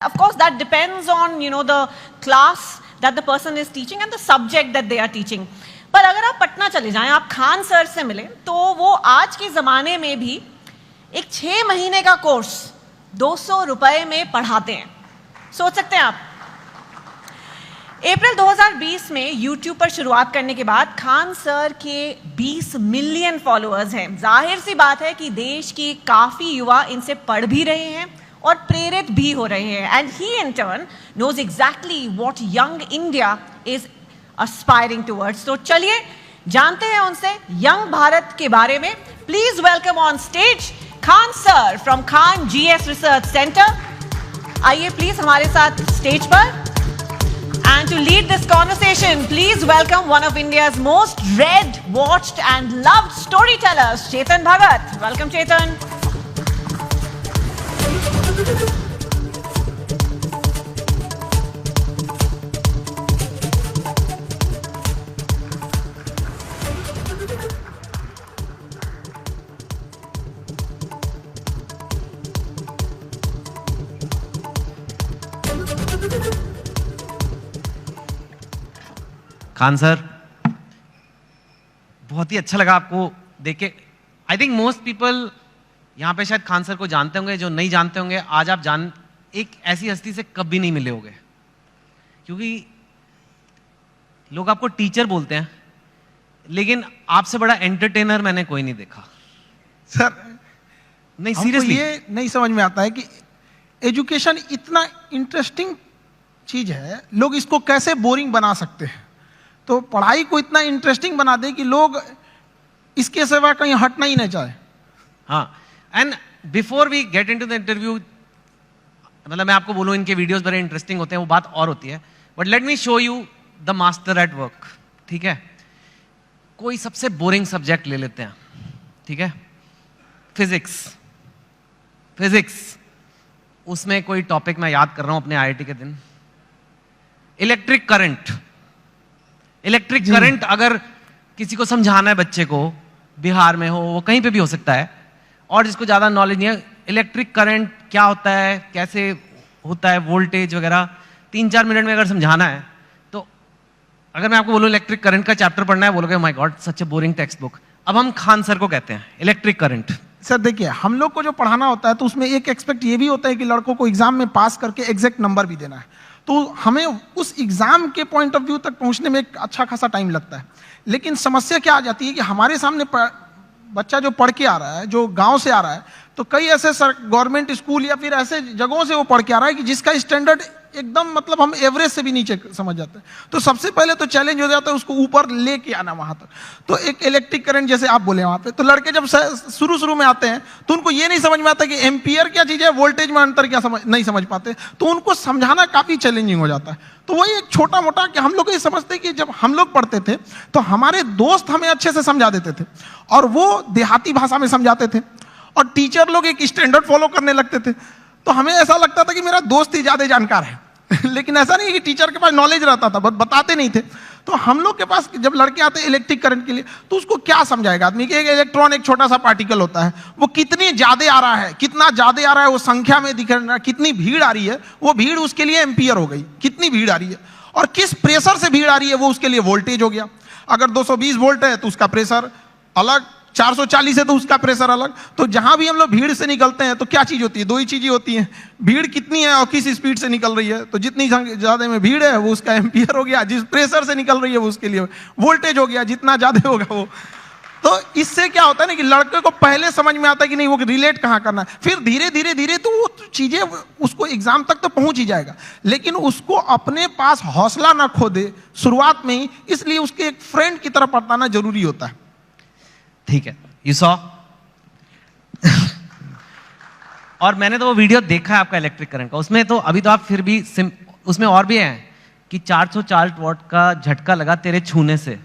Of course, that depends on, the class that the person is teaching and the subject that they are teaching. पर अगर आप पटना चले जाएं, आप Khan sir से मिलें, तो वो आज के ज़माने में भी एक 6 महीने का कोर्स 200 रुपए में पढ़ाते हैं. सोच सकते हैं आप. अप्रैल 2020 में YouTube पर शुरुआत करने के बाद खान सर के 20 मिलियन फॉलोअर्स हैं. जाहिर सी बात है कि देश की काफ़ी युवा इनसे पढ़ भी रहे हैं और प्रेरित भी हो रहे हैं. And he in turn knows exactly what young India is aspiring towards. तो चलिए जानते हैं उनसे यंग भारत के बारे में. Please welcome on stage Khan sir from Khan GS research centre. आइए प्लीज हमारे साथ स्टेज पर. And to lead this conversation, please welcome one of India's most read, watched and loved storytellers, Chetan Bhagat. Welcome, Chetan. Khan sir, बहुत ही अच्छा लगा आपको देख के. आई थिंक मोस्ट पीपल यहाँ पे शायद खान सर को जानते होंगे. जो नहीं जानते होंगे, आज आप एक ऐसी हस्ती से कभी नहीं मिले होंगे, क्योंकि लोग आपको टीचर बोलते हैं, लेकिन आपसे बड़ा एंटरटेनर मैंने कोई नहीं देखा. सर नहीं, सीरियसली ये नहीं समझ में आता है कि एजुकेशन इतना इंटरेस्टिंग चीज है, लोग इसको कैसे बोरिंग बना सकते हैं. तो पढ़ाई को इतना इंटरेस्टिंग बना दे कि लोग इसके सिवा कहीं हटना ही नहीं चाहे. हाँ, and before we get into the interview, मतलब मैं आपको बोलूं इनके वीडियोस बड़े इंटरेस्टिंग होते हैं, वो बात और होती है. But let me show you the master at work. ठीक है, कोई सबसे बोरिंग सब्जेक्ट ले लेते हैं. ठीक है, फिजिक्स. उसमें कोई टॉपिक मैं याद कर रहा हूं अपने IIT के दिन. इलेक्ट्रिक करंट अगर किसी को समझाना है, बच्चे को, बिहार में हो, वो कहीं पे भी हो सकता है, और जिसको ज्यादा नॉलेज नहीं है, इलेक्ट्रिक करंट क्या होता है, कैसे होता है, वोल्टेज वगैरह 3-4 मिनट में अगर समझाना है, तो अगर मैं आपको बोलूं इलेक्ट्रिक करंट का चैप्टर पढ़ना है, बोलोगे my God such A boring text book. अब हम खान सर को कहते हैं इलेक्ट्रिक करंट. सर देखिए, हम लोग को जो पढ़ाना होता है तो उसमें एक एक्सपेक्ट ये भी होता है कि लड़कों को एग्जाम में पास करके एग्जैक्ट नंबर भी देना है. तो हमें उस एग्जाम के पॉइंट ऑफ व्यू तक पहुंचने में एक अच्छा खासा टाइम लगता है. लेकिन समस्या क्या आ जाती है कि हमारे सामने बच्चा जो पढ़ के आ रहा है, जो गांव से आ रहा है, तो कई ऐसे गवर्नमेंट स्कूल या फिर ऐसे जगहों से वो पढ़ के आ रहा है कि जिसका स्टैंडर्ड एकदम, मतलब हम एवरेज से भी नीचे समझ जाते हैं. तो सबसे पहले तो चैलेंज हो जाता है उसको ऊपर लेके आना वहां तक. तो एक इलेक्ट्रिक करंट जैसे आप बोले वहां पे, तो लड़के जब शुरू में आते हैं तो उनको ये नहीं समझ में आता कि एम्पियर क्या चीज है, वोल्टेज में अंतर क्या नहीं समझ पाते. तो उनको समझाना काफी चैलेंजिंग हो जाता है. तो वही एक छोटा मोटा कि हम लोग ये समझते कि जब हम लोग पढ़ते थे तो हमारे दोस्त हमें अच्छे से समझा देते थे, और वो देहाती भाषा में समझाते थे, और टीचर लोग एक स्टैंडर्ड फॉलो करने लगते थे. तो हमें ऐसा लगता था कि मेरा दोस्त ही ज्यादा जानकार है. लेकिन ऐसा नहीं है कि टीचर के पास नॉलेज रहता था, बट बताते नहीं थे. तो हम लोग के पास जब लड़के आते हैं इलेक्ट्रिक करंट के लिए, तो उसको क्या समझाएगा आदमी कि एक इलेक्ट्रॉन एक छोटा सा पार्टिकल होता है, वो कितनी ज्यादा आ रहा है, कितना ज्यादा आ रहा है, वो संख्या में दिख रहा है, कितनी भीड़ आ रही है, वो भीड़ उसके लिए एम्पियर हो गई, कितनी भीड़ आ रही है, और किस प्रेशर से भीड़ आ रही है वो उसके लिए वोल्टेज हो गया. अगर 220 वोल्ट है तो उसका प्रेशर अलग, 440 है तो उसका प्रेशर अलग. तो जहां भी हम लोग भीड़ से निकलते हैं तो क्या चीज होती है, दो ही चीजें होती हैं, भीड़ कितनी है और किस स्पीड से निकल रही है. तो जितनी ज्यादा में भीड़ है वो उसका एम्पियर हो गया, जिस प्रेशर से निकल रही है वो उसके लिए वोल्टेज हो गया, जितना ज्यादा होगा वो. तो इससे क्या होता है ना कि लड़के को पहले समझ में आता है कि नहीं वो रिलेट कहाँ करना है, फिर धीरे धीरे तो वो चीजें उसको एग्जाम तक तो पहुंच ही जाएगा, लेकिन उसको अपने पास हौसला ना खो दे शुरुआत में ही, इसलिए उसके एक फ्रेंड की तरफ बताना जरूरी होता है. ठीक है, यू सॉ. और मैंने तो वो वीडियो देखा है आपका इलेक्ट्रिक करंट का. उसमें तो अभी तो आप फिर भी उसमें और भी है कि 440 वॉट का झटका लगा तेरे छूने से.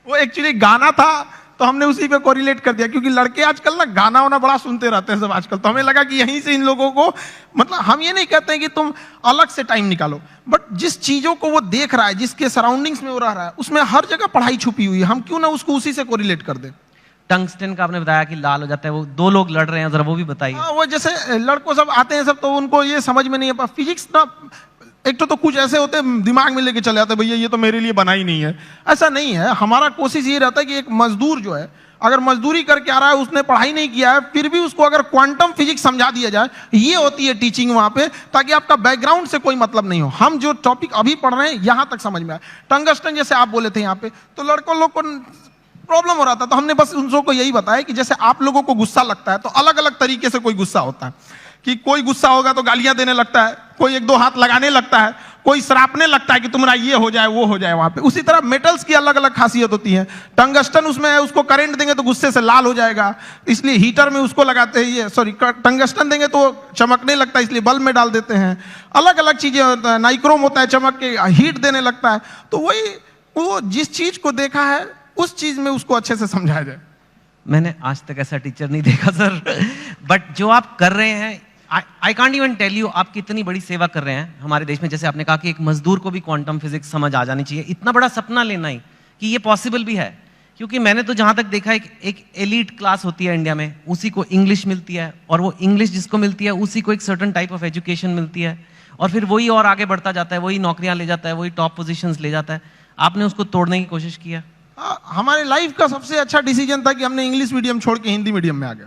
वो एक्चुअली गाना था, तो हमने उसी पे कोरिलेट कर दिया, क्योंकि लड़के आजकल ना गाना वाना बड़ा सुनते रहते हैं सब आजकल. तो हमें लगा कि यहीं से इन लोगों को, मतलब हम ये नहीं कहते हैं कि तुम अलग से टाइम निकालो, बट जिस चीजों को वो देख रहा है, जिसके सराउंडिंग्स में वो रह रहा है, उसमें हर जगह पढ़ाई छुपी हुई है, हम क्यों ना उसको उसी से कोरिलेट कर दें. टंगस्टन का आपने बताया कि लाल हो जाता है, वो दो लोग लड़ रहे हैं, जरा वो भी बताइए। वो जैसे लड़कों सब आते हैं सब, तो उनको ये समझ में नहीं है फिजिक्स ना। एक तो कुछ ऐसे होते हैं दिमाग में लेके चले आते हैं, भैया ये तो मेरे लिए बना ही नहीं है। ऐसा नहीं है। हमारा कोशिश ये रहता है कि एक मजदूर जो है, अगर मजदूरी करके आ रहा है, उसने पढ़ाई नहीं किया है, फिर भी उसको अगर क्वांटम फिजिक्स समझा दिया जाए, ये होती है टीचिंग वहां पे, ताकि आपका बैकग्राउंड से कोई मतलब नहीं हो। हम जो टॉपिक अभी पढ़ रहे हैं यहां तक समझ में आए। टंगस्टन जैसे आप बोले थे यहाँ पे, तो लड़कों लोग को प्रॉब्लम हो रहा था, तो हमने बस उन सबको यही बताया कि जैसे आप लोगों को गुस्सा लगता है, तो अलग अलग तरीके से कोई गुस्सा होता है। कि कोई गुस्सा होगा तो गालियां देने लगता है, कोई एक दो हाथ लगाने लगता है, कोई सरापने लगता है कि तुम्हारा ये हो जाए वो हो जाए वहां पे। उसी तरह मेटल्स की अलग अलग खासियत होती है। टंगस्टन उसमें है, उसको करंट देंगे तो गुस्से से लाल हो जाएगा, इसलिए हीटर में उसको लगाते हैं। ये सॉरी, टंगस्टन देंगे तो चमकने लगता है, इसलिए बल्ब में डाल देते हैं। अलग अलग चीजें होता है। नाइक्रोम होता है, चमक के हीट देने लगता है। तो वही, वो जिस चीज को देखा है उस चीज में उसको अच्छे से समझाया जाए। मैंने आज तक ऐसा टीचर नहीं देखा सर, बट जो आप कर रहे हैं, I can't even tell you आप कितनी बड़ी सेवा कर रहे हैं हमारे देश में। जैसे आपने कहा कि एक मजदूर को भी क्वांटम फिजिक्स समझ आ जानी चाहिए, इतना बड़ा सपना लेना ही कि ये पॉसिबल भी है। क्योंकि मैंने तो जहां तक देखा है, एक एलीट क्लास होती है इंडिया में, उसी को इंग्लिश मिलती है, और वो इंग्लिश जिसको मिलती है उसी को एक सर्टन टाइप ऑफ एजुकेशन मिलती है, और फिर वही और आगे बढ़ता जाता है, वही नौकरियां ले जाता है, वही टॉप पोजीशंस ले जाता है। आपने उसको तोड़ने की कोशिश किया। हमारे लाइफ का सबसे अच्छा डिसीजन था कि हमने इंग्लिश मीडियम छोड़ के हिंदी मीडियम में आ गए।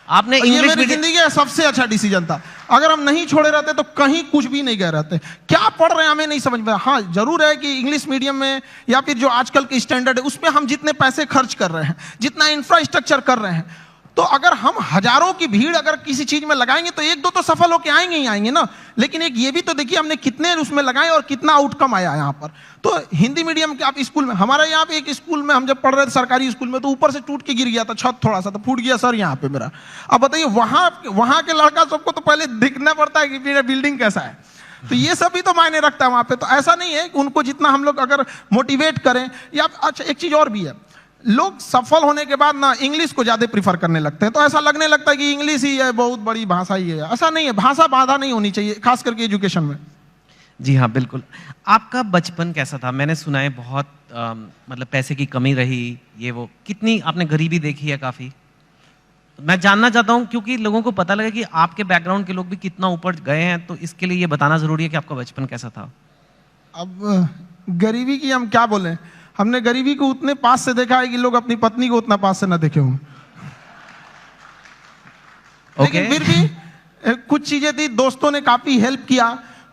आपने ये मेरी जिंदगी का सबसे अच्छा डिसीजन था। अगर हम नहीं छोड़े रहते तो कहीं कुछ भी नहीं गए रहते। क्या पढ़ रहे हैं हमें नहीं समझ में। हाँ, जरूर है कि इंग्लिश मीडियम में या फिर जो आजकल के स्टैंडर्ड है उसमें हम जितने पैसे खर्च कर रहे हैं, जितना इंफ्रास्ट्रक्चर कर रहे हैं, तो अगर हम हजारों की भीड़ अगर किसी चीज में लगाएंगे तो एक दो तो सफल होके आएंगे ही आएंगे ना। लेकिन एक ये भी तो देखिए हमने कितने उसमें लगाए और कितना आउटकम आया यहाँ पर। तो हिंदी मीडियम के आप स्कूल में, हमारे यहाँ पे एक स्कूल में हम जब पढ़ रहे थे सरकारी स्कूल में, तो ऊपर से टूट के गिर गया था छत, थोड़ा सा तो फूट गया सर यहाँ पे मेरा। अब बताइए वहां के लड़का सबको तो पहले दिखना पड़ता है कि मेरा बिल्डिंग कैसा है। तो ये सब भी तो मायने रखता है वहां पे। तो ऐसा नहीं है कि उनको जितना हम लोग अगर मोटिवेट करें, या अच्छा एक चीज और भी है, लोग सफल होने के बाद ना इंग्लिश को ज्यादा प्रीफर करने लगते हैं। तो ऐसा लगने लगता है कि इंग्लिश ही है, बहुत बड़ी भाषा ही है। ऐसा नहीं है, भाषा बाधा नहीं होनी चाहिए, खास करके एजुकेशन में। जी हाँ, बिल्कुल। आपका बचपन कैसा था? मैंने सुना है बहुत मतलब पैसे की कमी रही, ये वो, कितनी आपने गरीबी देखी है काफी। मैं जानना चाहता हूँ क्योंकि लोगों को पता लगे कि आपके बैकग्राउंड के लोग भी कितना ऊपर गए हैं, तो इसके लिए ये बताना जरूरी है कि आपका बचपन कैसा था। अब गरीबी की हम क्या बोलें, हमने गरीबी को उतने पास से देखा है कि लोग अपनी पत्नी को उतना पास से ना देखे हों। लेकिन फिर भी कुछ चीजें थी, दोस्तों ने काफी हेल्प किया।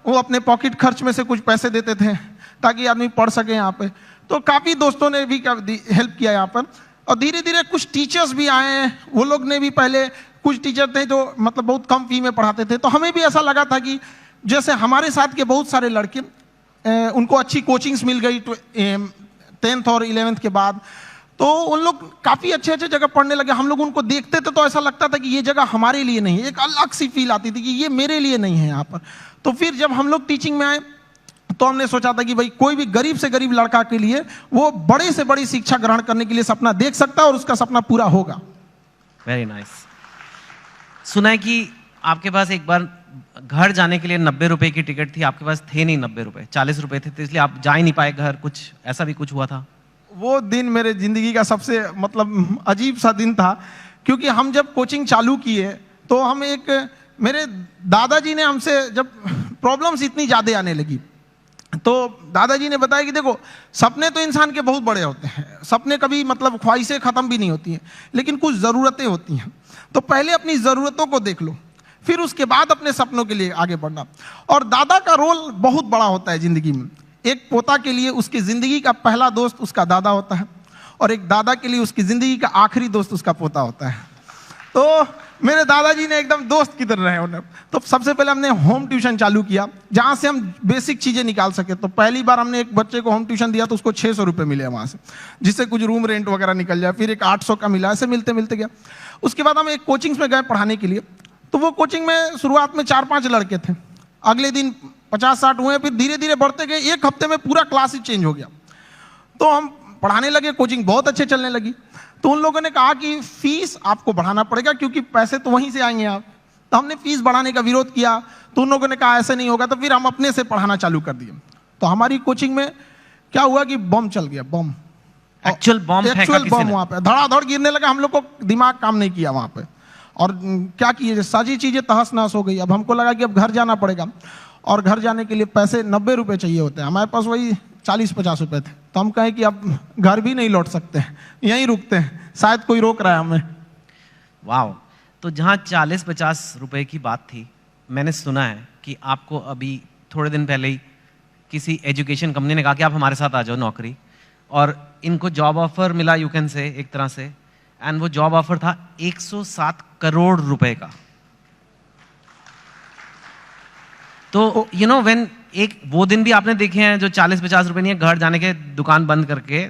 वो अपने पॉकेट खर्च में से कुछ पैसे देते थे ताकि आदमी पढ़ सके यहाँ पे। तो काफी दोस्तों ने भी हेल्प किया यहाँ पर। और धीरे धीरे कुछ टीचर्स भी आए हैं, वो लोग ने भी, पहले कुछ टीचर थे जो मतलब बहुत कम फी में पढ़ाते थे। तो हमें भी ऐसा लगा था कि जैसे हमारे साथ के बहुत सारे लड़के, उनको अच्छी कोचिंग्स मिल गई 10th और 11th के बाद, तो उन लोग काफी अच्छे अच्छे जगह पढ़ने लगे। हम लोग उनको देखते थे तो ऐसा लगता था कि ये जगह हमारे लिए नहीं है, एक अलग सी फील आती थी कि ये मेरे लिए नहीं है यहाँ पर। तो फिर जब हम लोग टीचिंग में आए तो हमने सोचा था कि भाई कोई भी गरीब से गरीब लड़का के लिए वो बड़े से बड़ी शिक्षा ग्रहण करने के लिए सपना देख सकता है और उसका सपना पूरा होगा। Very nice. सुना है कि आपके पास एक बार घर जाने के लिए 90 रुपए की टिकट थी, आपके पास थे नहीं 90 रुपए, 40 रुपए थे, तो इसलिए आप जा ही नहीं पाए घर। कुछ ऐसा भी कुछ हुआ था? वो दिन मेरे जिंदगी का सबसे मतलब अजीब सा दिन था, क्योंकि हम जब कोचिंग चालू किए तो हम मेरे दादाजी ने हमसे, जब प्रॉब्लम्स इतनी ज्यादा आने लगी, तो दादाजी ने बताया कि देखो, सपने तो इंसान के बहुत बड़े होते हैं, सपने कभी मतलब ख्वाहिशें खत्म भी नहीं होती हैं, लेकिन कुछ जरूरतें होती हैं। तो पहले अपनी जरूरतों को देख लो, फिर उसके बाद अपने सपनों के लिए आगे बढ़ना। और दादा का रोल बहुत बड़ा होता है जिंदगी में। एक पोता के लिए उसकी जिंदगी का पहला दोस्त उसका दादा होता है, और एक दादा के लिए उसकी जिंदगी का आखिरी दोस्त उसका पोता होता है। तो मेरे दादाजी ने एकदम दोस्त की तरह रहे उन्हें। तो सबसे पहले हमने होम ट्यूशन चालू किया, जहां से हम बेसिक चीजें निकाल सके। तो पहली बार हमने एक बच्चे को होम ट्यूशन दिया तो उसको 600 रुपये मिले वहां से, जिससे कुछ रूम रेंट वगैरह निकल जाए। फिर एक 800 का मिला, ऐसे मिलते मिलते गया। उसके बाद हम एक कोचिंग्स में गए पढ़ाने के लिए। तो वो कोचिंग में शुरुआत में 4-5 लड़के थे, अगले दिन 50-60 हुए, फिर धीरे धीरे बढ़ते गए। एक हफ्ते में पूरा क्लास ही चेंज हो गया। तो हम पढ़ाने लगे, कोचिंग बहुत अच्छे चलने लगी। तो उन लोगों ने कहा कि फीस आपको बढ़ाना पड़ेगा, क्योंकि पैसे तो वहीं से आएंगे आप। तो हमने फीस बढ़ाने का विरोध किया, तो उन लोगों ने कहा ऐसे नहीं होगा। तो फिर हम अपने से पढ़ाना चालू कर दिए। तो हमारी कोचिंग में क्या हुआ कि बम चल गया, बम। एक्चुअल बॉम्ब फेंका किसी ने। वहां पे धड़ाधड़ गिरने लगा, हम लोग को दिमाग काम नहीं किया वहां पे। और क्या किए, सारी चीजें तहस नहस हो गई। अब हमको लगा कि अब घर जाना पड़ेगा, और घर जाने के लिए पैसे 90 रुपए चाहिए होते हैं, हमारे पास वही 40-50 रुपए थे। तो हम कहें कि अब घर भी नहीं लौट सकते, यहीं रुकते हैं, शायद कोई रोक रहा है हमें। वाह। तो जहां 40-50 रुपए की बात थी, मैंने सुना है कि आपको अभी थोड़े दिन पहले ही किसी एजुकेशन कंपनी ने कहा कि आप हमारे साथ आ जाओ नौकरी, और इनको जॉब ऑफर मिला, यू कैन से, एक तरह से। एंड वो जॉब ऑफर था 107 करोड़ रुपए का। तो यू नो व्हेन, एक वो दिन भी आपने देखे हैं जो 40-50 रुपए नहीं है, घर जाने के दुकान बंद करके,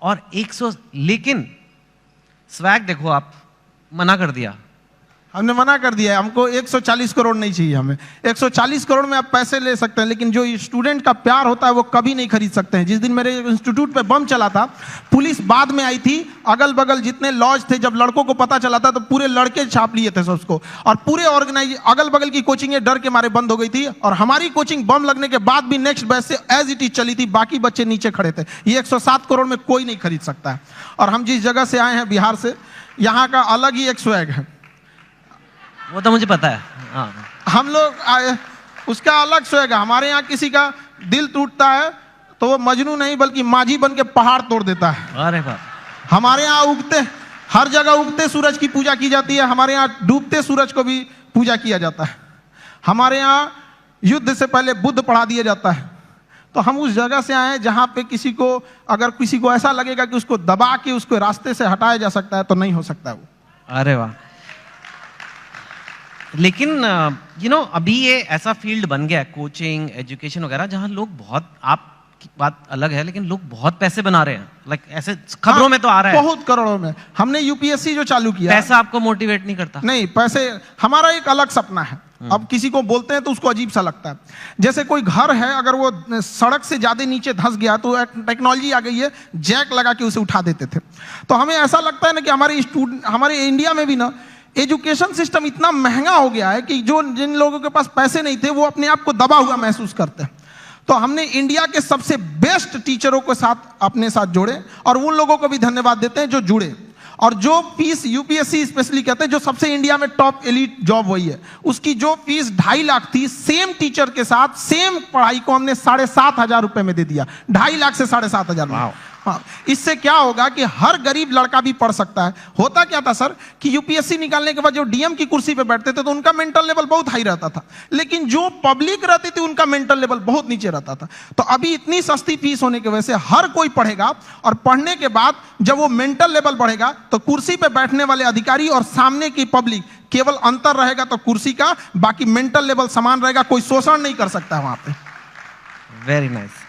और 100, लेकिन स्वैग देखो, आप मना कर दिया। हमने मना कर दिया है, हमको 140 करोड़ नहीं चाहिए। हमें 140 करोड़ में आप पैसे ले सकते हैं, लेकिन जो स्टूडेंट का प्यार होता है वो कभी नहीं खरीद सकते हैं। जिस दिन मेरे इंस्टीट्यूट पे बम चला था, पुलिस बाद में आई थी, अगल बगल जितने लॉज थे, जब लड़कों को पता चला था तो पूरे लड़के छाप लिए थे सबको, और पूरे ऑर्गेनाइज अगल बगल की कोचिंगें डर के मारे बंद हो गई थी। और हमारी कोचिंग बम लगने के बाद भी नेक्स्ट बैच से एज इट इज चली थी, बाकी बच्चे नीचे खड़े थे। ये 107 करोड़ में कोई नहीं खरीद सकता है। और हम जिस जगह से आए हैं, बिहार से, यहाँ का अलग ही एक स्वैग है, वो तो मुझे पता है। हाँ। हम लोग आए, उसका अलग स्वैग है। हमारे यहाँ किसी का दिल टूटता है तो वो मजनू नहीं बल्कि माझी बन के पहाड़ तोड़ देता है। अरे बाप। हमारे यहाँ उगते, हर जगह उगते सूरज की पूजा की जाती है, हमारे यहाँ डूबते सूरज को भी पूजा किया जाता है। हमारे यहाँ युद्ध से पहले बुद्ध पढ़ा दिया जाता है। तो हम उस जगह से आए हैं जहाँ पे किसी को, अगर किसी को ऐसा लगेगा कि उसको दबा के उसको रास्ते से हटाया जा सकता है, तो नहीं हो सकता है वो। अरे वाह। लेकिन यू नो अभी ये ऐसा फील्ड बन गया है, कोचिंग, एजुकेशन वगैरह, जहां लोग बहुत, आपकी बात अलग है, लेकिन लोग बहुत पैसे बना रहे हैं। लाइक ऐसे खबरों में तो आ रहा है बहुत करोड़ों में। हमने यूपीएससी जो चालू किया, पैसा आपको मोटिवेट नहीं करता? नहीं, पैसे हमारा एक अलग सपना है। अब किसी को बोलते हैं तो उसको अजीब सा लगता है। जैसे कोई घर है, अगर वो सड़क से ज्यादा नीचे धंस गया तो एक टेक्नोलॉजी आ गई है, जैक लगा के उसे उठा देते थे। तो हमें ऐसा लगता है ना कि हमारे स्टूडेंट, हमारे इंडिया में भी ना एजुकेशन सिस्टम इतना महंगा हो गया है कि जो जिन लोगों के पास पैसे नहीं थे वो अपने आप को दबा हुआ महसूस करते हैं। तो हमने इंडिया के सबसे बेस्ट टीचरों के साथ अपने साथ जोड़े, और उन लोगों को भी धन्यवाद देते हैं जो जुड़े। और जो फीस यूपीएससी स्पेशली कहते हैं, जो सबसे इंडिया में टॉप एलीट जॉब वही है, उसकी जो फीस 2.5 लाख थी, सेम टीचर के साथ सेम पढ़ाई को हमने 7,500 रुपए में दे दिया। 2.5 लाख से 7,500 में। हाँ, इससे क्या होगा कि हर गरीब लड़का भी पढ़ सकता है। होता क्या था सर कि यूपीएससी निकालने के बाद जो डीएम की कुर्सी पे बैठते थे तो उनका मेंटल लेवल बहुत हाई रहता था, लेकिन जो पब्लिक रहती थी उनका मेंटल लेवल बहुत नीचे रहता था। तो अभी इतनी सस्ती फीस होने की वजह से हर कोई पढ़ेगा, और पढ़ने के बाद जब वो मेंटल लेवल बढ़ेगा तो कुर्सी पे बैठने वाले अधिकारी और सामने की पब्लिक, केवल अंतर रहेगा तो कुर्सी का, बाकी मेंटल लेवल समान रहेगा, कोई शोषण नहीं कर सकता वहां पे। Very nice.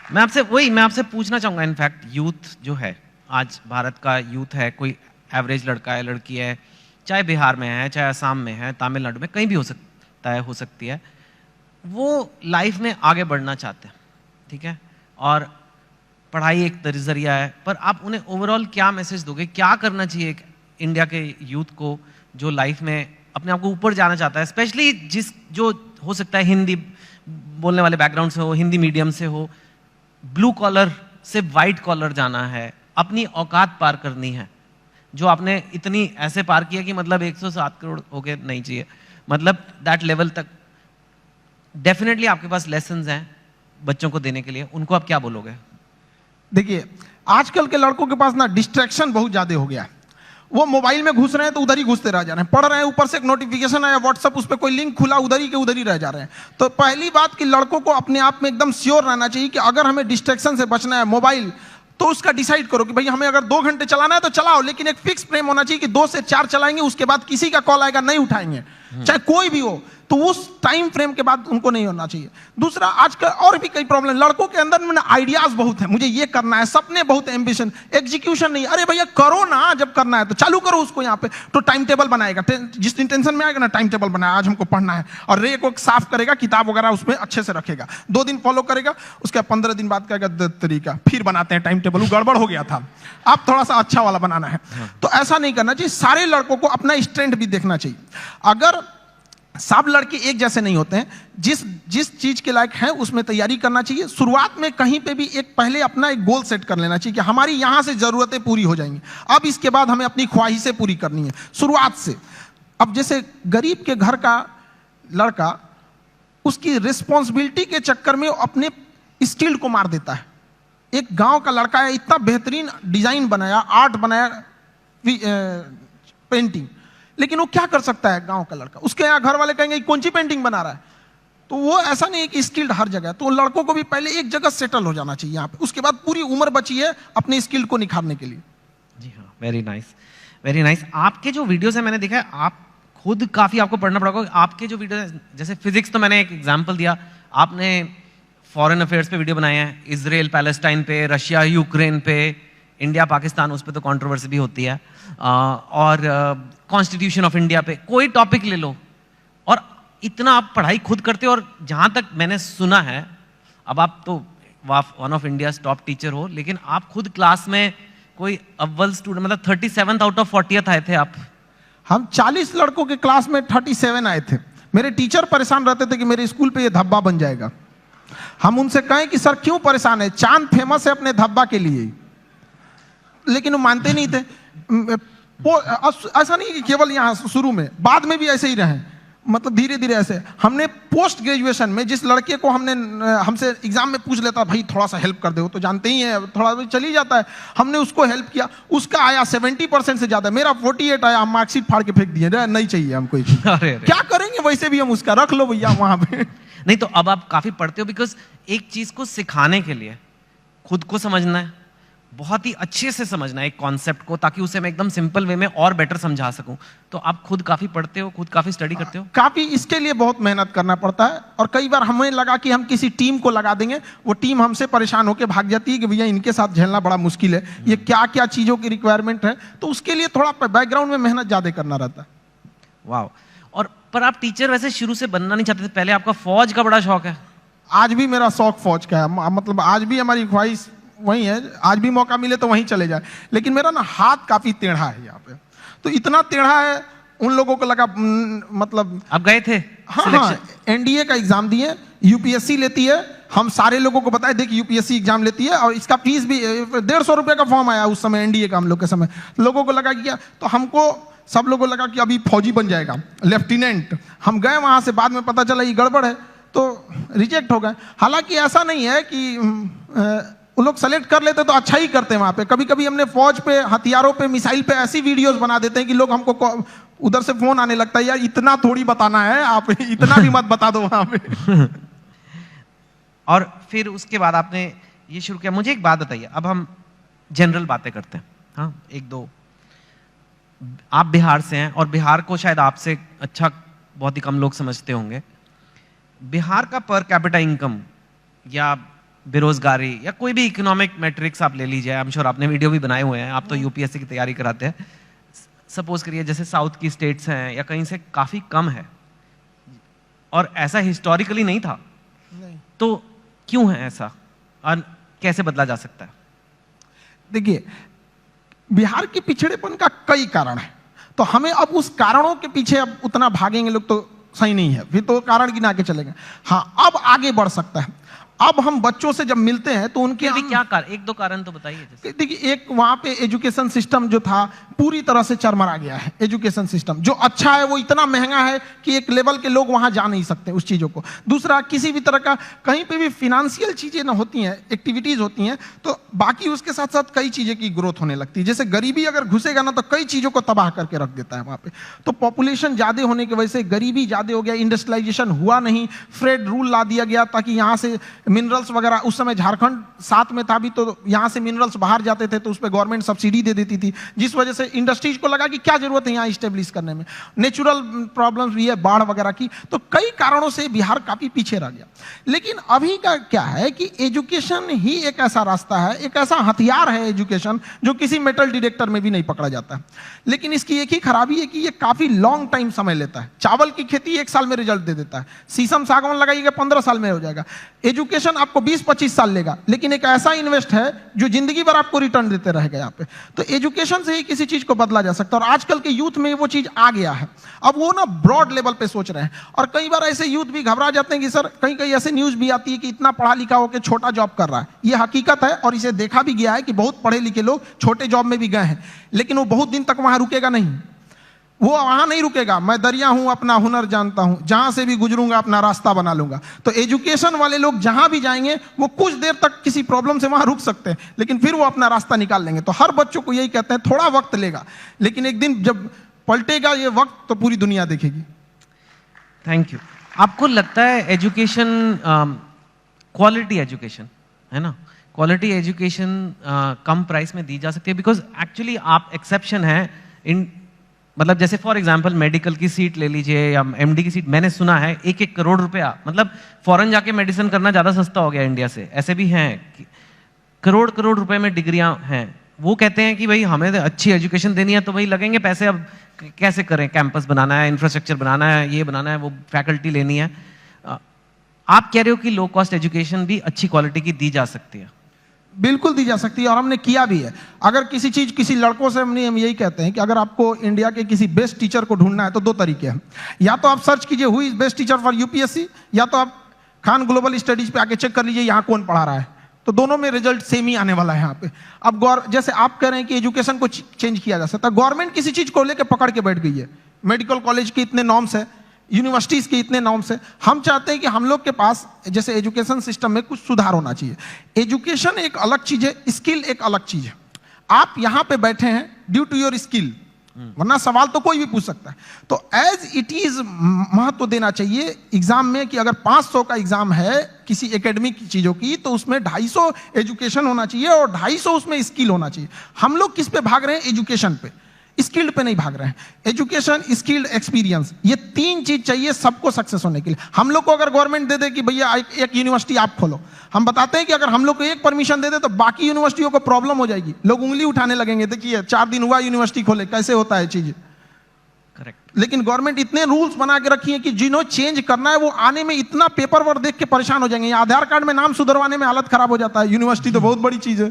मैं आपसे पूछना चाहूंगा, इनफैक्ट यूथ जो है, आज भारत का यूथ है, कोई एवरेज लड़का है, लड़की है, चाहे बिहार में है, चाहे असम में है, तमिलनाडु में, कहीं भी हो सकता है, हो सकती है, वो लाइफ में आगे बढ़ना चाहते हैं, ठीक है, और पढ़ाई एक जरिया है, पर आप उन्हें ओवरऑल क्या मैसेज दोगे? क्या करना चाहिए इंडिया के यूथ को जो लाइफ में अपने आप को ऊपर जाना चाहता है, स्पेशली जो हो सकता है हिंदी बोलने वाले बैकग्राउंड से हो, हिंदी मीडियम से हो, ब्लू कॉलर से वाइट कॉलर जाना है, अपनी औकात पार करनी है, जो आपने इतनी ऐसे पार किया कि मतलब 107 करोड़ हो गए नहीं चाहिए, मतलब दैट लेवल तक डेफिनेटली आपके पास लेसन्स हैं बच्चों को देने के लिए, उनको आप क्या बोलोगे? देखिए, आजकल के लड़कों के पास ना डिस्ट्रैक्शन बहुत ज्यादा हो गया है। वो मोबाइल में घुस रहे हैं तो उधर ही घुसते रह जा रहे हैं, पढ़ रहे हैं, ऊपर से एक नोटिफिकेशन आया व्हाट्सएप, उस पर कोई लिंक खुला, उधर ही के उधर ही रह जा रहे हैं। तो पहली बात कि लड़कों को अपने आप में एकदम श्योर रहना चाहिए कि अगर हमें डिस्ट्रैक्शन से बचना है, मोबाइल, तो उसका डिसाइड करो कि भाई हमें अगर 2 घंटे चलाना है तो चलाओ, लेकिन एक फिक्स फ्रेम होना चाहिए कि 2 से 4 चलाएंगे, उसके बाद किसी का कॉल आएगा नहीं उठाएंगे, चाहे कोई भी हो, तो उस टाइम फ्रेम के बाद उनको नहीं होना चाहिए। दूसरा, आजकल और भी कई प्रॉब्लम, लड़कों के अंदर में आइडियाज बहुत है, मुझे ये करना है, सपने बहुत, एम्बिशन, एग्जीक्यूशन नहीं। अरे भैया करो ना, जब करना है तो चालू करो उसको। यहाँ पे तो टाइम टेबल बनाएगा, जिस दिन टेंशन में आएगा ना, टाइम टेबल बनाया, आज हमको पढ़ना है, और रे को साफ करेगा, किताब वगैरह उसमें अच्छे से रखेगा, 2 दिन फॉलो करेगा, उसके 15 दिन बाद कहेगा तरीका, फिर बनाते हैं टाइम टेबल, गड़बड़ हो गया था, अब थोड़ा सा अच्छा वाला बनाना है। तो ऐसा नहीं करना चाहिए। सारे लड़कों को अपना स्ट्रेंथ भी देखना चाहिए। अगर सब लड़के एक जैसे नहीं होते हैं, जिस जिस चीज के लायक हैं उसमें तैयारी करना चाहिए। शुरुआत में कहीं पे भी एक पहले अपना एक गोल सेट कर लेना चाहिए कि हमारी यहां से जरूरतें पूरी हो जाएंगी, अब इसके बाद हमें अपनी ख्वाहिशें पूरी करनी है शुरुआत से। अब जैसे गरीब के घर का लड़का उसकी रिस्पॉन्सिबिलिटी के चक्कर में अपने स्किल को मार देता है। एक गांव का लड़का है, इतना बेहतरीन डिजाइन बनाया, आर्ट बनाया, पेंटिंग, लेकिन वो क्या कर सकता है गांव का लड़का? उसके यहाँ घर वाले कहेंगे कौन सी पेंटिंग बना रहा है? तो वो ऐसा नहीं है कि स्किल्ड हर जगह। तो लड़कों को भी पहले एक जगह सेटल हो जाना चाहिए यहाँ पे, उसके बाद पूरी उम्र बची है अपने स्किल को निखारने के लिए। जी हाँ, वेरी नाइस, वेरी नाइस। आपके जो वीडियोस है मैंने देखा है, आप खुद काफी आपको पढ़ना पड़ेगा। आपके जो वीडियो है, जैसे फिजिक्स तो मैंने एक एग्जांपल दिया, आपने फॉरेन अफेयर्स पे वीडियो बनाए हैं, इजराइल पैलेस्टाइन पे, रशिया यूक्रेन पे, इंडिया पाकिस्तान, उस पे तो कंट्रोवर्सी भी होती है, और कॉन्स्टिट्यूशन ऑफ इंडिया पे, कोई टॉपिक ले लो, और इतना आप पढ़ाई खुद करते हो। और जहां तक मैंने सुना है, अब आप तो one of India top teacher हो, लेकिन आप खुद क्लास में कोई अव्वल स्टूडेंट, मतलब 37th आउट ऑफ 40th आए थे आप। हम 40 लड़कों के क्लास में 37 आए थे। मेरे टीचर परेशान रहते थे कि मेरे स्कूल पे ये धब्बा बन जाएगा। हम उनसे कहें कि सर क्यों परेशान है, चांद फेमस है अपने धब्बा के लिए, लेकिन वो मानते नहीं थे। ऐसा नहीं कि केवल यहाँ शुरू में, बाद में भी ऐसे ही रहे, मतलब धीरे धीरे ऐसे। हमने पोस्ट ग्रेजुएशन में जिस लड़के को हमसे एग्जाम में पूछ लेता भाई थोड़ा सा हेल्प कर दो, तो जानते ही हैं थोड़ा चली जाता है, हमने उसको हेल्प किया, उसका आया 70% से ज्यादा, मेरा 48 आया, हम मार्कशीट फाड़ के फेंक दिए, नहीं चाहिए हमको। क्या करेंगे, वैसे भी हम उसका रख लो भैया वहां पे। नहीं तो अब आप काफी पढ़ते हो, बिकॉज एक चीज को सिखाने के लिए खुद को समझना है, बहुत ही अच्छे से समझना है एक कॉन्सेप्ट को, ताकि उसे मैं एकदम सिंपल वे में और बेटर समझा सकूं। तो आप खुद काफी पढ़ते हो, खुद काफी स्टडी करते हो? काफी, इसके लिए बहुत मेहनत करना पड़ता है। और कई बार हमें लगा कि हम किसी टीम को लगा देंगे, वो टीम हमसे परेशान होकर भाग जाती है कि भैया इनके साथ झेलना बड़ा मुश्किल है, ये क्या क्या चीजों की रिक्वायरमेंट है। तो उसके लिए थोड़ा बैकग्राउंड में मेहनत ज्यादा करना रहता है। वाह। और पर आप टीचर वैसे शुरू से बनना नहीं चाहते थे, पहले आपका फौज का बड़ा शौक है? आज भी मेरा शौक फौज का है, मतलब आज भी हमारी ख्वाहिश वही है, आज भी मौका मिले तो वहीं चले जाए। लेकिन मेरा ना हाथ काफी टेढ़ा है यहाँ पे, तो इतना टेढ़ा है, उन लोगों को लगा मतलब। आप गए थे? हाँ, एनडीए का एग्जाम दिए, यूपीएससी लेती है, हम सारे लोगों को बताए देखिए यूपीएससी एग्जाम लेती है, और इसका फीस भी 150 रुपये का फॉर्म आया उस समय एनडीए का, हम लोग के समय। लोगों को लगा कि तो हमको, सब लोगों को लगा कि अभी फौजी बन जाएगा, लेफ्टिनेंट। हम गए वहां से, बाद में पता चला ये गड़बड़ है, तो रिजेक्ट हो गए। हालांकि ऐसा नहीं है कि वो लोग सेलेक्ट कर लेते तो अच्छा ही करते हैं वहां पे। कभी कभी हमने फौज पे, हथियारों पे, मिसाइल पे ऐसी वीडियोस बना देते हैं कि लोग हमको उधर से फोन आने लगता है, यार इतना थोड़ी बताना है, आप इतना भी मत बता दो वहां पे। और फिर उसके बाद आपने ये शुरू किया। मुझे एक बात बताइए, अब हम जनरल बातें करते हैं, हाँ एक दो। आप बिहार से हैं, और बिहार को शायद आपसे अच्छा बहुत ही कम लोग समझते होंगे। बिहार का पर कैपिटा इनकम या बेरोजगारी या कोई भी इकोनॉमिक मैट्रिक्स आप ले लीजिए, आई एम श्योर आपने वीडियो भी बनाए हुए हैं, आप तो यूपीएससी की तैयारी कराते हैं। सपोज करिए जैसे साउथ की स्टेट्स हैं या कहीं से काफी कम है, और ऐसा हिस्टोरिकली नहीं था, नहीं। तो क्यों है ऐसा और कैसे बदला जा सकता है? देखिए, बिहार के पिछड़ेपन का कई कारण है, तो हमें अब उस कारणों के पीछे अब उतना भागेंगे लोग तो सही नहीं है, फिर तो कारण गिना के चलेंगे। हाँ, अब आगे बढ़ सकता है। अब हम बच्चों से जब मिलते हैं तो उनके क्या कारण, एक दो कारण तो बताइए। देखिए, एक वहां पे एजुकेशन सिस्टम जो था पूरी तरह से चरमरा गया है। एजुकेशन सिस्टम जो अच्छा है वो इतना महंगा है कि एक लेवल के लोग वहां जा नहीं सकते उस चीजों को। दूसरा, किसी भी तरह का कहीं पे भी फिनेंशियल चीजें ना होती हैं, एक्टिविटीज होती हैं, तो बाकी उसके साथ साथ कई चीजें की ग्रोथ होने लगती है। जैसे गरीबी अगर घुसेगा ना तो कई चीजों को तबाह करके रख देता है वहां पे। तो पॉपुलेशन ज्यादा होने की वजह से गरीबी ज्यादा हो गया, इंडस्ट्रियलाइजेशन हुआ नहीं, फ्रेड रूल ला दिया गया ताकि यहाँ से मिनरल्स वगैरह, उस समय झारखंड साथ में था भी, तो यहाँ से मिनरल्स बाहर जाते थे तो उस पर गवर्नमेंट सब्सिडी दे देती थी, जिस वजह से इंडस्ट्रीज को लगा कि क्या जरूरत है यहाँ स्टेब्लिश करने में। नेचुरल प्रॉब्लम्स भी है, बाढ़ वगैरह की, तो कई कारणों से बिहार काफी पीछे रह गया। लेकिन अभी का क्या है कि एजुकेशन ही एक ऐसा रास्ता है, एक ऐसा हथियार है एजुकेशन, जो किसी मेटल डिटेक्टर में भी नहीं पकड़ा जाता है। लेकिन इसकी एक ही खराबी है कि ये काफी लॉन्ग टाइम समय लेता है। चावल की खेती 1 साल में रिजल्ट दे देता है, शीशम सागवान लगाइएगा 15 साल में हो जाएगा। एजुकेशन आपको 20-25 साल लेगा, लेकिन एक ऐसा इन्वेस्ट है जो जिंदगी भर आपको रिटर्न देते रहेगा यहाँ पे। तो एजुकेशन से ही किसी चीज को बदला जा सकता है, और आजकल के यूथ में वो चीज आ गया है। अब वो ना ब्रॉड लेवल पे सोच रहे हैं, और कई बार ऐसे यूथ भी घबरा जाते हैं कि सर कहीं कहीं ऐसे न्यूज भी आती है कि इतना पढ़ा लिखा होकर छोटा जॉब कर रहा है। ये हकीकत है, और इसे देखा भी गया है कि बहुत पढ़े लिखे लोग छोटे जॉब में भी गए हैं, लेकिन वो बहुत दिन तक वहां रुकेगा नहीं, वो वहां नहीं रुकेगा। मैं दरिया हूं, अपना हुनर जानता हूं, जहां से भी गुजरूंगा अपना रास्ता बना लूंगा। तो एजुकेशन वाले लोग जहां भी जाएंगे वो कुछ देर तक किसी प्रॉब्लम से वहां रुक सकते हैं, लेकिन फिर वो अपना रास्ता निकाल लेंगे। तो हर बच्चों को यही कहते हैं, थोड़ा वक्त लेगा, लेकिन एक दिन जब पलटेगा ये वक्त तो पूरी दुनिया देखेगी। Thank you. आपको लगता है एजुकेशन, क्वालिटी एजुकेशन है ना, क्वालिटी एजुकेशन कम प्राइस में दी जा सकती है? बिकॉज एक्चुअली आप एक्सेप्शन है इन, मतलब जैसे फॉर एग्जांपल मेडिकल की सीट ले लीजिए या एमडी की सीट, मैंने सुना है 1-1 करोड़ रुपया, मतलब फॉरेन जाके मेडिसिन करना ज़्यादा सस्ता हो गया इंडिया से। ऐसे भी हैं कि करोड़ करोड़ रुपए में डिग्रियां हैं। वो कहते हैं कि भाई हमें अच्छी एजुकेशन देनी है तो भाई लगेंगे पैसे, अब कैसे करें, कैंपस बनाना है, इंफ्रास्ट्रक्चर बनाना है, ये बनाना है, वो फैकल्टी लेनी है। आप कह रहे हो कि लो कॉस्ट एजुकेशन भी अच्छी क्वालिटी की दी जा सकती है? बिल्कुल दी जा सकती है, और हमने किया भी है। अगर किसी चीज, किसी लड़कों से हम यही कहते हैं कि अगर आपको इंडिया के किसी बेस्ट टीचर को ढूंढना है तो 2 तरीके हैं। या तो आप सर्च कीजिए who is best teacher for UPSC, या तो आप खान ग्लोबल स्टडीज पे आके चेक कर लीजिए यहाँ कौन पढ़ा रहा है, तो दोनों में रिजल्ट सेम ही आने वाला है यहाँ पे। अब जैसे आप कह रहे हैं कि एजुकेशन को चेंज किया जा सकता है, गवर्नमेंट किसी चीज को लेकर पकड़ के बैठ गई है। मेडिकल कॉलेज के इतने नॉर्म्स है, यूनिवर्सिटीज के इतने नॉर्म्स है। हम चाहते हैं कि हम लोग के पास जैसे एजुकेशन सिस्टम में कुछ सुधार होना चाहिए। एजुकेशन एक अलग चीज है, स्किल एक अलग चीज है। आप यहां पे बैठे हैं ड्यू टू योर स्किल, वरना सवाल तो कोई भी पूछ सकता है। तो एज इट इज महत्व देना चाहिए एग्जाम में कि अगर 500 का एग्जाम है किसी एकेडमिक चीजों की, तो उसमें 250 एजुकेशन होना चाहिए और 250 उसमें स्किल होना चाहिए। हम लोग किस पे भाग रहे हैं? एजुकेशन पे, स्किल्ड पे नहीं भाग रहे हैं। एजुकेशन, स्किल्ड, एक्सपीरियंस, ये 3 चीज चाहिए सबको सक्सेस होने के लिए। हम लोग को अगर गवर्नमेंट दे दे कि भैया एक यूनिवर्सिटी आप खोलो, हम बताते हैं कि अगर हम लोग को एक परमिशन दे दे तो बाकी यूनिवर्सिटियों को प्रॉब्लम हो जाएगी, लोग उंगली उठाने लगेंगे, देखिए 4 दिन हुआ यूनिवर्सिटी खोले, कैसे होता है चीज। करेक्ट। लेकिन गवर्नमेंट इतने रूल्स बना के रखी है कि जिन्हों चेंज करना है वो आने में इतना पेपर वर्क देख के परेशान हो जाएंगे। आधार कार्ड में नाम सुधरवाने में हालत खराब हो जाता है, यूनिवर्सिटी तो बहुत बड़ी चीज है।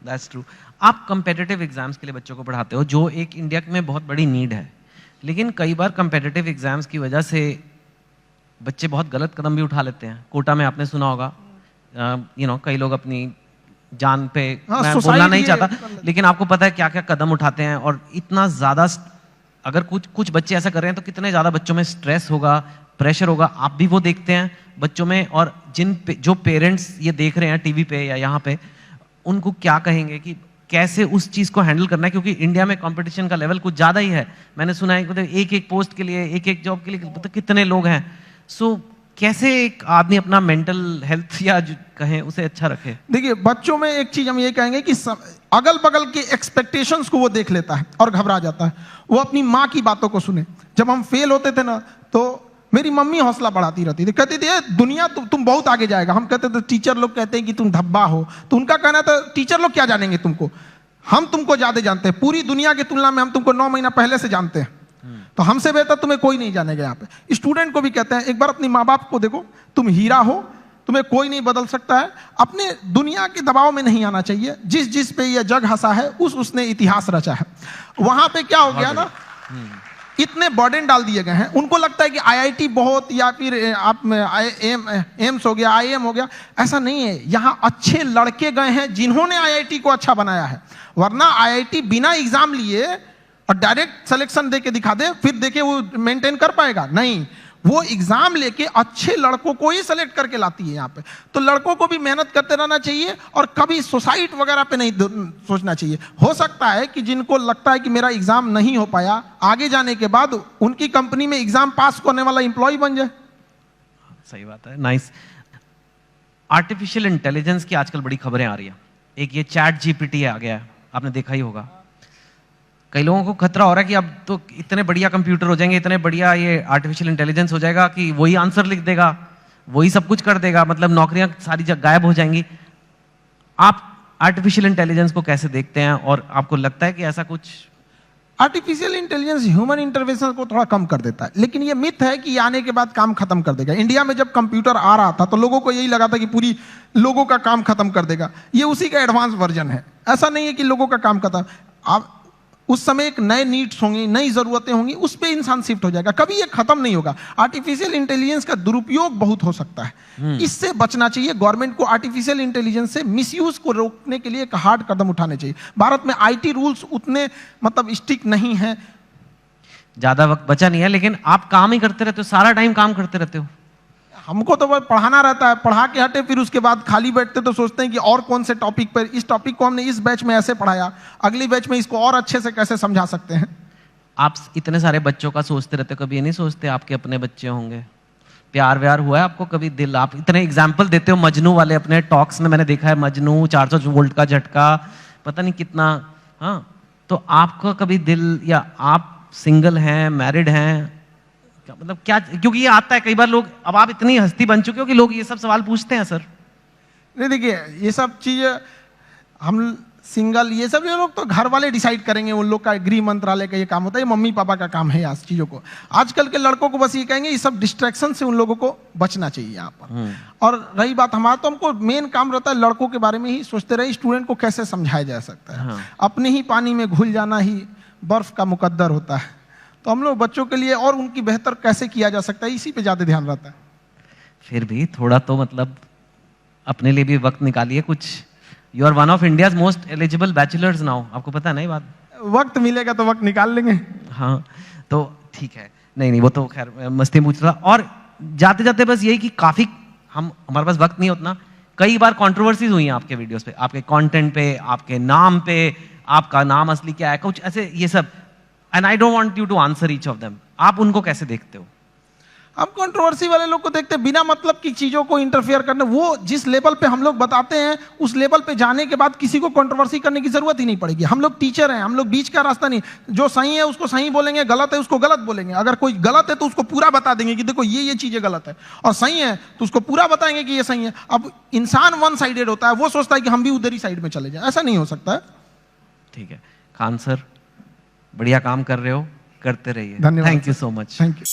That's true. आप कंपेटिटिव एग्जाम्स के लिए बच्चों को पढ़ाते हो, जो एक इंडिया में बहुत बड़ी नीड है, लेकिन कई बार कंपेटिटिव एग्जाम्स की वजह से बच्चे बहुत गलत कदम भी उठा लेते हैं। कोटा में आपने सुना होगा, कई लोग अपनी जान पे, मैं बोलना नहीं चाहता, लेकिन आपको पता है क्या क्या कदम उठाते हैं। और इतना ज़्यादा, अगर कुछ बच्चे ऐसा कर रहे हैं तो कितने ज़्यादा बच्चों में स्ट्रेस होगा, प्रेशर होगा। आप भी वो देखते हैं बच्चों में, और जो पेरेंट्स ये देख रहे हैं टीवी पे या यहाँ पे, उनको क्या कहेंगे कि कैसे उस चीज को हैंडल करना है? क्योंकि इंडिया में कंपटीशन का लेवल कुछ ज्यादा ही है। मैंने सुना है कि एक पोस्ट के लिए, एक जॉब के लिए कितने लोग हैं। सो कैसे एक आदमी अपना मेंटल हेल्थ या कहें उसे अच्छा रखे? देखिए, बच्चों में एक चीज हम ये कहेंगे कि अगल बगल के एक्सपेक्टेशंस को वो देख लेता है और घबरा जाता है। वो अपनी माँ की बातों को सुने। जब हम फेल होते थे ना, तो मेरी मम्मी हौसला बढ़ाती रहती थी, कहती थी दुनिया तुम बहुत आगे जाएगा। हम कहते थे टीचर लोग कहते हैं कि तुम धब्बा हो, तो उनका कहना था टीचर लोग क्या जानेंगे तुमको, हम तुमको ज्यादा जानते हैं, पूरी दुनिया की तुलना में हम तुमको 9 महीना पहले से जानते हैं, तो हमसे बेहतर तुम्हें कोई नहीं जानेगा। यहाँ पे स्टूडेंट को भी कहते हैं एक बार अपनी माँ बाप को देखो, तुम हीरा हो, तुम्हें कोई नहीं बदल सकता है। अपने दुनिया के दबाव में नहीं आना चाहिए। जिस पे यह जग हंसा है उसने इतिहास रचा है। वहां पे क्या हो गया ना, इतने बर्डन डाल दिए गए हैं। उनको लगता है कि आईआईटी बहुत, या फिर आप एम्स हो गया, आईएम हो गया। ऐसा नहीं है, यहाँ अच्छे लड़के गए हैं जिन्होंने आईआईटी को अच्छा बनाया है। वरना आईआईटी बिना एग्जाम लिए और डायरेक्ट सिलेक्शन दे के दिखा दे, फिर देखे वो मेंटेन कर पाएगा? नहीं, वो एग्जाम लेके अच्छे लड़कों को ही सेलेक्ट करके लाती है यहाँ पे। तो लड़कों को भी मेहनत करते रहना चाहिए और कभी सुसाइड वगैरह पे नहीं सोचना चाहिए। हो सकता है कि जिनको लगता है कि मेरा एग्जाम नहीं हो पाया, आगे जाने के बाद उनकी कंपनी में एग्जाम पास करने वाला एम्प्लॉय बन जाए। सही बात है, नाइस। आर्टिफिशियल इंटेलिजेंस की आजकल बड़ी खबरें आ रही है। एक ये चैट जीपीटी आ गया है, आपने देखा ही होगा। कई लोगों को खतरा हो रहा है कि अब तो इतने बढ़िया कंप्यूटर हो जाएंगे, इतने बढ़िया ये आर्टिफिशियल इंटेलिजेंस हो जाएगा कि वही आंसर लिख देगा, वही सब कुछ कर देगा, मतलब नौकरियां सारी गायब हो जाएंगी। आप आर्टिफिशियल इंटेलिजेंस को कैसे देखते हैं, और आपको लगता है कि ऐसा कुछ? आर्टिफिशियल इंटेलिजेंस ह्यूमन इंटरवेंशन को थोड़ा कम कर देता है, लेकिन ये मिथ है कि आने के बाद काम खत्म कर देगा। इंडिया में जब कंप्यूटर आ रहा था तो लोगों को यही लगा था कि पूरी लोगों का काम खत्म कर देगा। ये उसी का एडवांस वर्जन है। ऐसा नहीं है कि लोगों का काम खत्म। आप उस समय एक नए नीड्स होंगी, नई जरूरतें होंगी, उस पे इंसान शिफ्ट हो जाएगा, कभी ये खत्म नहीं होगा। आर्टिफिशियल इंटेलिजेंस का दुरुपयोग बहुत हो सकता है, इससे बचना चाहिए। गवर्नमेंट को आर्टिफिशियल इंटेलिजेंस से मिसयूज को रोकने के लिए एक हार्ड कदम उठाने चाहिए। भारत में आईटी रूल्स उतने मतलब स्ट्रिक्ट नहीं है। ज्यादा वक्त बचा नहीं है, लेकिन आप काम ही करते रहते हो, सारा टाइम काम करते रहते हो। हमको तो बस पढ़ाना रहता है, पढ़ा के हटे, फिर उसके बाद खाली बैठते तो सोचते हैं कि और कौन से टॉपिक पर, इस टॉपिक को हमने इस बैच में ऐसे पढ़ाया, अगली बैच में इसको और अच्छे से कैसे समझा सकते हैं। आप इतने सारे बच्चों का सोचते रहते हो, कभी ये नहीं सोचते आपके अपने बच्चे होंगे? प्यार व्यार हुआ है आपको कभी? दिल, आप इतने एग्जाम्पल देते हो मजनू वाले अपने टॉक्स में, मैंने देखा है मजनू 400 वोल्ट का झटका, पता नहीं कितना। हाँ, तो आपका कभी दिल, या आप सिंगल हैं, मैरिड हैं, मतलब क्या? क्योंकि ये आता है कई बार लोग, अब आप इतनी हस्ती बन चुके हो कि लोग ये सब सवाल पूछते हैं सर। नहीं देखिए, ये सब चीजें हम सिंगल, ये सब ये लोग तो घर वाले डिसाइड करेंगे, उन लोग का गृह मंत्रालय का ये काम होता है, ये मम्मी पापा का काम है आज चीजों को। आजकल के लड़कों को बस ये कहेंगे, ये सब डिस्ट्रैक्शन से उन लोगों को बचना चाहिए यहाँ पर। और रही बात हमारा, तो हमको मेन काम रहता है लड़कों के बारे में ही सोचते रहे, स्टूडेंट को कैसे समझाया जा सकता है। अपने ही पानी में घुल जाना ही बर्फ का मुकद्दर होता है, तो हम लोग बच्चों के लिए और उनकी बेहतर कैसे किया जा सकता है, इसी पे ज्यादा ध्यान रहता है। फिर भी थोड़ा तो मतलब अपने लिए भी वक्त निकालिए कुछ। You are one of India's most eligible bachelors now, आपको पता है ना ये बात? वक्त मिलेगा तो वक्त निकाल लेंगे। हाँ, तो ठीक है। नहीं, वो तो खैर मस्ती पूछ रहा। और जाते जाते बस यही कि काफी हमारे पास वक्त नहीं उतना, कई बार कंट्रोवर्सीज हुई हैं आपके वीडियोस पे, आपके कंटेंट पे, आपके नाम पे, आपका नाम असली क्या है, कुछ ऐसे ये सब। And I don't want you to answer each of them. आप उनको कैसे देखते हो? हम कंट्रोवर्सी वाले लोग को देखते हैं, बिना मतलब की चीजों को इंटरफेयर करने, वो जिस लेवल पे हम लोग बताते हैं उस लेवल पे जाने के बाद किसी को कंट्रोवर्सी करने की जरूरत ही नहीं पड़ेगी। हम लोग टीचर हैं, हम लोग बीच का रास्ता नहीं, जो सही है उसको सही बोलेंगे, गलत है उसको गलत बोलेंगे। अगर कोई गलत है तो उसको पूरा बता देंगे कि देखो ये चीजें गलत है, और सही है तो उसको पूरा बताएंगे कि ये सही है। अब इंसान वन साइडेड होता है, वो सोचता है कि हम भी उधर ही साइड में चले जाए, ऐसा नहीं हो सकता है। ठीक है खान सर, बढ़िया काम कर रहे हो, करते रहिए। धन्यवाद। Thank you so much. Thank you.